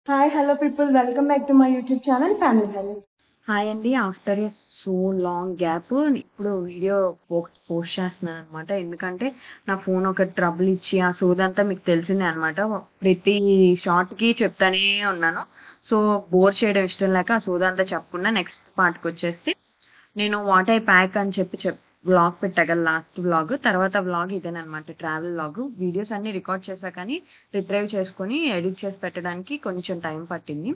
Hi, hello people. Welcome back to my YouTube channel, Family Health. Hi అండి. After a so long gap ఇప్పుడు video post చేస్తున్నాను అనమాట. ఎందుకంటే నా phone ఒక ట్రబుల్ ఇచ్చి ఆ సోదంతా మీకు తెలిసిందే అనమాట. ప్రతి షార్ట్కి చెప్తానే ఉన్నాను. సో బోర్ చేయడం ఇష్టం లేక ఆ సోదంతా చెప్పకుండా నెక్స్ట్ పార్ట్కి వచ్చేసి నేను వాట్ ఐ ప్యాక్ అని చెప్పి వ్లాగ్ పెట్టా కదా, లాస్ట్ వ్లాగ్. తర్వాత వ్లాగ్ ఇదేనమాట, ట్రావెల్ వ్లాగ్. వీడియోస్ అన్ని రికార్డ్ చేశా కానీ రిట్రైవ్ చేసుకొని ఎడిట్ చేసి పెట్టడానికి కొంచెం టైం పట్టింది.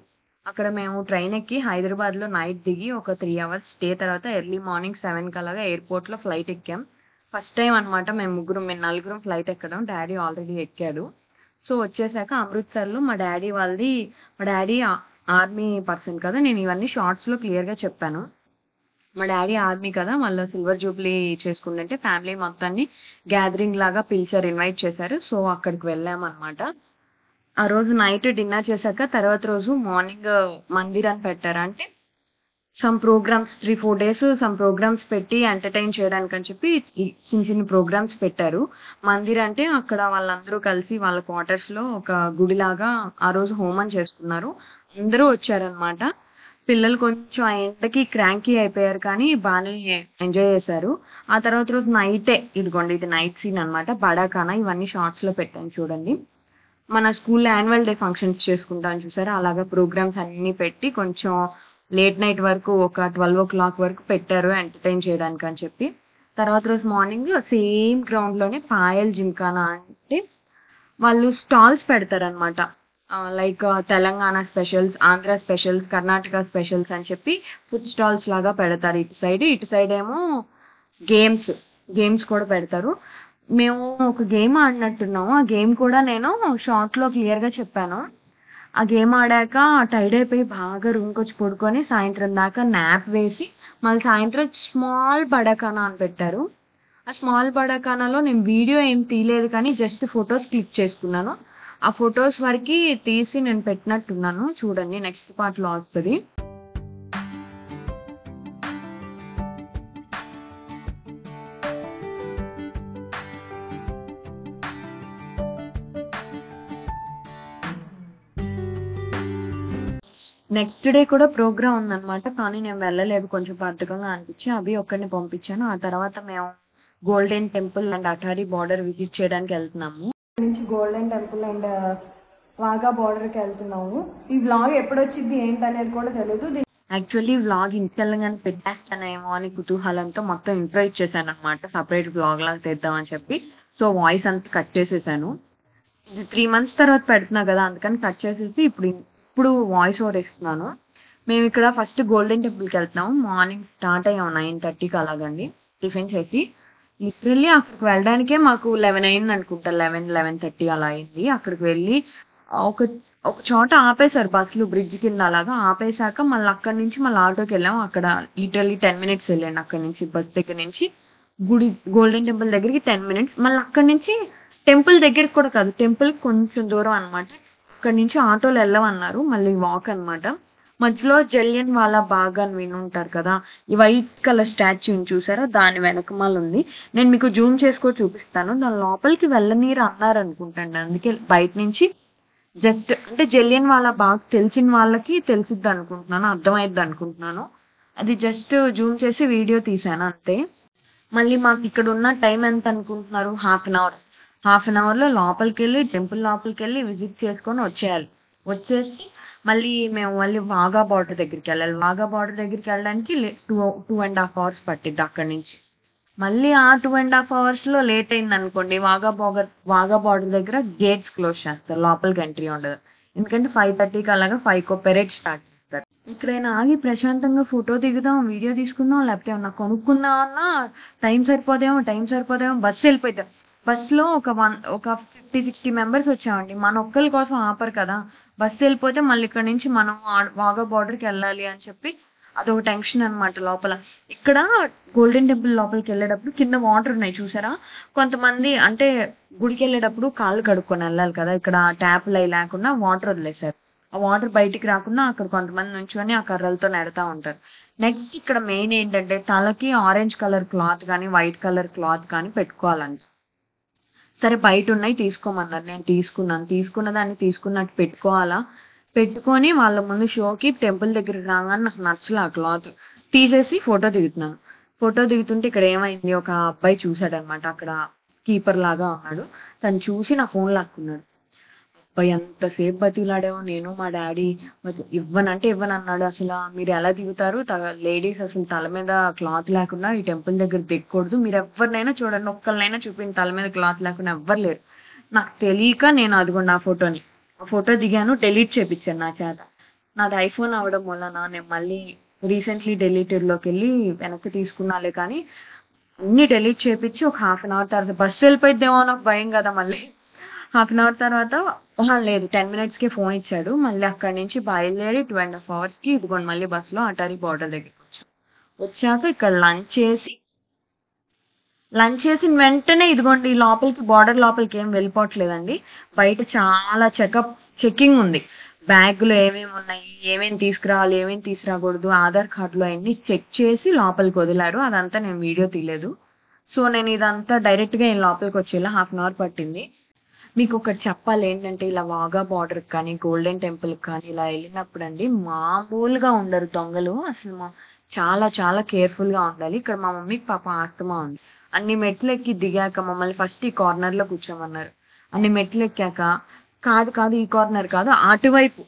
అక్కడ మేము ట్రైన్ ఎక్కి హైదరాబాద్లో నైట్ దిగి ఒక 3 hours స్టే, తర్వాత ఎర్లీ మార్నింగ్ 7 అలాగా ఎయిర్పోర్ట్లో ఫ్లైట్ ఎక్కాం. ఫస్ట్ టైం అనమాట మేము నలుగురం ఫ్లైట్ ఎక్కడం. డాడీ ఆల్రెడీ ఎక్కాడు. సో వచ్చేసాక అమృత్సర్లో మా డాడీ ఆర్మీ పర్సన్ కదా, నేను ఇవన్నీ షార్ట్స్లో క్లియర్గా చెప్పాను. మా డాడీ ఆర్మీ కదా, మళ్ళీ సిల్వర్ జూబ్లీ చేసుకుంటుంటే ఫ్యామిలీ మొత్తాన్ని గ్యాదరింగ్ లాగా పిలిచారు, ఇన్వైట్ చేశారు. సో అక్కడికి వెళ్ళామన్నమాట. ఆ రోజు నైట్ డిన్నర్ చేశాక తర్వాత రోజు మార్నింగ్ మందిర్ అని పెట్టారు. అంటే some programmes 3-4 days some programmes పెట్టి ఎంటర్టైన్ చేయడానికి అని చెప్పి చిన్న ప్రోగ్రామ్స్ పెట్టారు. మందిర్ అంటే అక్కడ వాళ్ళందరూ కలిసి వాళ్ళ క్వార్టర్స్ లో ఒక గుడిలాగా ఆ రోజు హోమం చేసుకున్నారు. అందరూ వచ్చారనమాట. పిల్లలు కొంచెం ఆ ఎండకి క్రాంకీ అయిపోయారు కానీ బాగానే ఎంజాయ్ చేశారు. ఆ తర్వాత రోజు నైటే, ఇదిగోండి ఇది నైట్ సీన్ అనమాట, బడాకానా. ఇవన్నీ షార్ట్స్ లో పెట్టాను చూడండి. మన స్కూల్లో యాన్యువల్ డే ఫంక్షన్స్ చేసుకుంటాం చూసారా, అలాగా ప్రోగ్రామ్స్ అన్ని పెట్టి కొంచెం లేట్ నైట్ వరకు ఒక 12 o'clock వరకు పెట్టారు ఎంటర్టైన్ చేయడానికి అని చెప్పి. తర్వాత రోజు మార్నింగ్ సేమ్ గ్రౌండ్ లోనే పాయల్ జిమ్ఖానా అంటే వాళ్ళు స్టాల్స్ పెడతారనమాట. Like Telangana specials, Andhra specials, Karnataka specials అని చెప్పి ఫుడ్ స్టాల్స్ లాగా పెడతారు. ఇటు సైడ్ ఏమో గేమ్స్ కూడా పెడతారు. మేము ఒక గేమ్ ఆడినట్టున్నాము. ఆ గేమ్ కూడా నేను షార్ట్ లో క్లియర్ గా చెప్పాను. ఆ గేమ్ ఆడాక టైర్డ్ అయిపోయి బాగా రూమ్కి వచ్చి పడుకొని సాయంత్రం దాకా నాప్ వేసి మళ్ళీ సాయంత్రం స్మాల్ బడాకానా అని పెట్టారు. ఆ స్మాల్ బడాకానాలో నేను వీడియో ఏం తీయలేదు కానీ జస్ట్ ఫొటోస్ క్లిక్ చేసుకున్నాను. ఆ ఫొటోస్ వరకు తీసి నేను పెట్టినట్టున్నాను, చూడండి నెక్స్ట్ పార్ట్ లో వస్తుంది. నెక్స్ట్ డే కూడా ప్రోగ్రామ్ ఉందన్నమాట, కానీ నేను వెళ్ళలేదు, కొంచెం బద్ధకంగా అనిపించి అవి ఒక్కడిని పంపించాను. ఆ తర్వాత మేము golden temple and Attari border visit చేయడానికి వెళ్తున్నాము. నుంచి గోల్డెన్ టెంపుల్ అండ్ వాగా బార్డర్కి వెళ్తున్నాము. ఈ వ్లాగ్ ఎప్పుడు వచ్చింది ఏంటనేది కూడా తెలియదు. యాక్చువల్లీ వ్లాగ్ ఇంటెల్లంగానే పెట్టేస్తానేమో అని కుతూహలంతో మొత్తం ఇంట్రో ఇచ్చేసాను అనమాట, సపరేట్ వ్లాగ్ లాగా తెద్దామని చెప్పి. సో వాయిస్ అంతా కట్ చేసేసాను. ఇది 3 months తర్వాత పెడుతున్నా కదా, అందుకని కట్ చేసేసి ఇప్పుడు వాయిస్ ఓవర్ ఇస్తున్నాను. మేము ఇక్కడ ఫస్ట్ గోల్డెన్ టెంపుల్కి వెళ్తున్నాము. మార్నింగ్ స్టార్ట్ అయ్యాము 9:30కి అలాగండి, టిఫిన్ చేసి. లిటరల్లీ అక్కడికి వెళ్ళడానికే మాకు 11 అయింది అనుకుంటా, 11-11:30 అలా అయింది. అక్కడికి వెళ్ళి ఒక ఒక చోట ఆపేశారు బస్సులు, బ్రిడ్జ్ కింద అలాగా ఆపేశాక మళ్ళీ అక్కడి నుంచి మళ్ళీ ఆటోకి వెళ్ళాము. అక్కడ లిటరల్లీ 10 minutes వెళ్ళండి అక్కడి నుంచి, బస్ దగ్గర నుంచి గోల్డెన్ టెంపుల్ దగ్గరికి 10 minutes. మళ్ళీ అక్కడి నుంచి టెంపుల్ దగ్గరికి కూడా కాదు, టెంపుల్ కొంచెం దూరం అనమాట. అక్కడి నుంచి ఆటోలు వెళ్ళవన్నారు, మళ్ళీ వాక్ అనమాట. మధ్యలో జలియన్ వాలా బాగ్ అని విని ఉంటారు కదా, ఈ వైట్ కలర్ స్టాచ్యూని చూసారా, దాని వెనకమాల ఉంది. నేను మీకు జూమ్ చేసుకొని చూపిస్తాను. దాని లోపలికి వెళ్ళనీరు అన్నారు అనుకుంటాను, అందుకే బయట నుంచి జస్ట్ అంటే జలియన్ వాలా బాగ్ తెలిసిన వాళ్ళకి తెలిసిద్ది అనుకుంటున్నాను, అర్థమైద్ది అనుకుంటున్నాను. అది జస్ట్ జూమ్ చేసి వీడియో తీసాను అంతే. మళ్ళీ మాకు ఇక్కడ ఉన్న టైం ఎంత అనుకుంటున్నారు, హాఫ్ అన్ అవర్లో లోపలికి వెళ్ళి టెంపుల్ లోపలికి వెళ్ళి విజిట్ చేసుకొని వచ్చేసి మేము మళ్ళీ వాగా బార్డర్ దగ్గరికి వెళ్ళాలి. వాగా బార్డర్ దగ్గరికి వెళ్ళడానికి 2.5 hours పట్టిద్ది అక్కడి నుంచి. మళ్ళీ ఆ 2.5 hours లో లేట్ అయింది అనుకోండి, వాగా బార్డర్ దగ్గర గేట్స్ క్లోజ్ చేస్తారు, లోపలికి ఎంట్రీ ఉండదు. ఎందుకంటే 5:30కి అలాగా 5 పెరేడ్ స్టార్ట్ చేస్తారు. ఇక్కడైనా ఆగి ప్రశాంతంగా ఫోటో దిగుదాం, వీడియో తీసుకుందాం, లేకపోతే ఏమన్నా కొనుక్కుందాం అన్నా టైం సరిపోదేమో, బస్సు వెళ్ళిపోతాం. బస్సులో ఒక 50-60 members వచ్చామండి. మన ఒక్కరి కోసం ఆపరు కదా, బస్సు వెళ్ళిపోతే మళ్ళీ ఇక్కడ నుంచి మనం వాగా బార్డర్కి వెళ్ళాలి అని చెప్పి అదొక టెన్షన్ అనమాట లోపల. ఇక్కడ గోల్డెన్ టెంపుల్ లోపలికి వెళ్ళేటప్పుడు కింద వాటర్ ఉన్నాయి చూసారా, కొంతమంది అంటే గుడికి వెళ్ళేటప్పుడు కాళ్ళు కడుక్కొని వెళ్ళాలి కదా, ఇక్కడ ట్యాప్లు అవి లేకుండా వాటర్ వదిలేశారు. ఆ వాటర్ బయటికి రాకుండా అక్కడ కొంతమంది నుంచుని ఆ కర్రలతో నెడతా ఉంటారు. నెక్స్ట్ ఇక్కడ మెయిన్ ఏంటంటే తలకి ఆరెంజ్ కలర్ క్లాత్ కానీ వైట్ కలర్ క్లాత్ కానీ పెట్టుకోవాలని. సరే బయట ఉన్నాయి తీసుకోమన్నారు, నేను తీసుకున్న దాన్ని తీసుకున్నట్టు పెట్టుకోవాలా, పెట్టుకొని వాళ్ళ ముందు షోకి టెంపుల్ దగ్గరికి రాగానే నాకు నచ్చలే ఆ క్లాత్. తీసేసి ఫోటో దిగుతున్నాను. ఫోటో దిగుతుంటే ఇక్కడ ఏమైంది, ఒక అబ్బాయి చూసాడనమాట, అక్కడ కీపర్ లాగా ఉన్నాడు. తను చూసి నా ఫోన్ లాక్కున్నాడు. అబ్బాయి ఎంతసేపు బతిలాడేమో, నేను మా డాడీ ఇవ్వనంటే ఇవ్వనన్నాడు. అసలు మీరు ఎలా దిగుతారు, లేడీస్ అసలు తల మీద క్లాత్ లేకుండా ఈ టెంపుల్ దగ్గర దిగకూడదు, మీరు ఎవరినైనా చూడండి, ఒక్కరినైనా చూపించి తల మీద క్లాత్ లేకుండా ఎవ్వరు లేరు. నాకు తెలియక నేను అదిగోండి ఆ ఫోటో దిగాను, డెలీట్ చేపించాను నా చేత. నాది ఐఫోన్ అవడం వలన నేను మళ్ళీ రీసెంట్లీ డెలీటెడ్లోకి వెళ్ళి వెనక్కి తీసుకున్నాలే, కానీ అన్ని డెలీట్ చేపించి ఒక 1/2 అవర్ తర్వాత బస్సు వెళ్ళిపోయిద్దేమో నాకు భయం కదా. మళ్ళీ 1/2 అవర్ తర్వాత లేదు 10 minutesకి ఫోన్ ఇచ్చాడు. మళ్ళీ అక్కడి నుంచి బయలుదేరి 2.5 hours ఇదిగోండి మళ్ళీ బస్సులో అటారీ బార్డర్ దగ్గరికి వచ్చాక ఇక్కడ లంచ్ చేసిన వెంటనే ఇదిగోండి లోపలికి, బార్డర్ లోపలికి ఏం వెళ్ళిపోవట్లేదండి. బయట చాలా చెకింగ్ ఉంది. బ్యాగులో ఏమేమి ఉన్నాయి, ఏమేమి తీసుకురావాలి, ఏమేమి తీసుకురాకూడదు, ఆధార్ కార్డులో అన్ని చెక్ చేసి లోపలికి వదిలారు. అదంతా నేను వీడియో తీయలేదు. సో నేను ఇదంతా డైరెక్ట్గా నేను లోపలికి వచ్చేలా 1/2 hour పట్టింది. మీకు ఒకటి చెప్పాలి ఏంటంటే, ఇలా వాఘా బార్డర్కి కానీ గోల్డెన్ టెంపుల్కి కానీ ఇలా వెళ్ళినప్పుడు అండి మామూలుగా ఉండరు దొంగలు. అసలు చాలా చాలా కేర్ఫుల్గా ఉండాలి. ఇక్కడ మా మమ్మీకి పాప ఆస్తమా ఉంది. అన్ని మెట్లు ఎక్కి దిగాక మమ్మల్ని ఫస్ట్ ఈ కార్నర్లో కూర్చోమన్నారు. అన్ని మెట్లు ఎక్కాక కాదు ఈ కార్నర్ కాదు, అటువైపు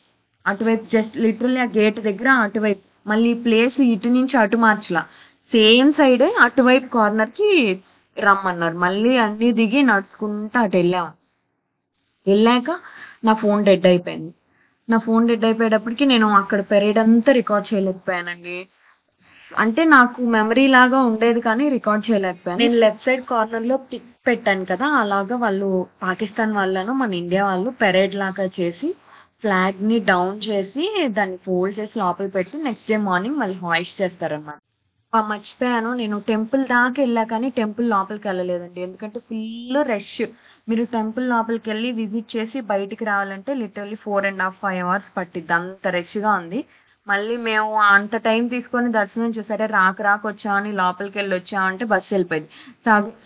జస్ట్ లిటరల్లీ ఆ గేట్ దగ్గర అటువైపు, మళ్ళీ ప్లేస్ ఇటు నుంచి అటు మార్చలా, సేమ్ సైడే అటువైపు కార్నర్కి రమ్మన్నారు. మళ్ళీ అన్ని దిగి నడుచుకుంటూ అటు వెళ్ళాక నా ఫోన్ డెడ్ అయిపోయింది. నా ఫోన్ డెడ్ అయిపోయేటప్పటికి నేను అక్కడ పెరేడ్ అంతా రికార్డ్ చేయలేకపోయానండి. అంటే నాకు మెమరీ లాగా ఉండేది కానీ రికార్డ్ చేయలేకపోయాను. నేను లెఫ్ట్ సైడ్ కార్నర్ లో పిక్ పెట్టాను కదా, అలాగా వాళ్ళు పాకిస్తాన్ వాళ్ళను మన ఇండియా వాళ్ళు పెరేడ్ లాగా చేసి ఫ్లాగ్ ని డౌన్ చేసి దాన్ని ఫోల్డ్ చేసి లోపల పెట్టి నెక్స్ట్ డే మార్నింగ్ మళ్ళీ హాయిస్ట్ చేస్తారన్నమాట. మర్చిపోయాను, నేను టెంపుల్ దాకా వెళ్ళా కానీ టెంపుల్ లోపలికి వెళ్ళలేదండి. ఎందుకంటే ఫుల్ రష్. మీరు టెంపుల్ లోపలికి వెళ్ళి విజిట్ చేసి బయటికి రావాలంటే లిటరల్లీ 4.5-5 hours పట్టిద్ది, అంత రష్గా ఉంది. మళ్ళీ మేము అంత టైం తీసుకొని దర్శనం చేసరే రాక వచ్చామని లోపలికి వెళ్ళి వచ్చామంటే బస్సు వెళ్ళిపోయింది.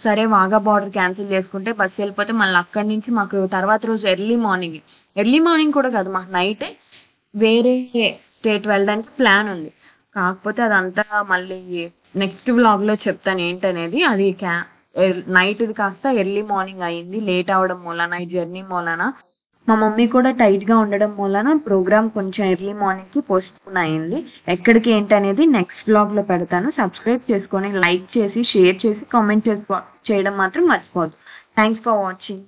సరే వాఘా బార్డర్ క్యాన్సిల్ చేసుకుంటే బస్సు వెళ్ళిపోతే మళ్ళీ అక్కడి నుంచి మాకు తర్వాత రోజు ఎర్లీ మార్నింగ్ కూడా కాదు, మాకు నైటే వేరే స్టేట్ వెళ్ళడానికి ప్లాన్ ఉంది. కాకపోతే అదంతా మళ్ళీ నెక్స్ట్ వ్లాగ్లో చెప్తాను ఏంటనేది. అది నైట్ కాస్త ఎర్లీ మార్నింగ్ అయ్యింది, లేట్ అవడం మూలన, ఈ జర్నీ మూలన మా మమ్మీ కూడా టైట్ గా ఉండడం మూలన ప్రోగ్రామ్ కొంచెం ఎర్లీ మార్నింగ్ కి పోస్ట్పోన్ అయింది. ఎక్కడికి ఏంటనేది నెక్స్ట్ వ్లాగ్ లో పెడతాను. సబ్స్క్రైబ్ చేసుకొని లైక్ చేసి షేర్ చేసి కామెంట్ చేయడం మాత్రం మర్చిపోవద్దు. Thanks for watching.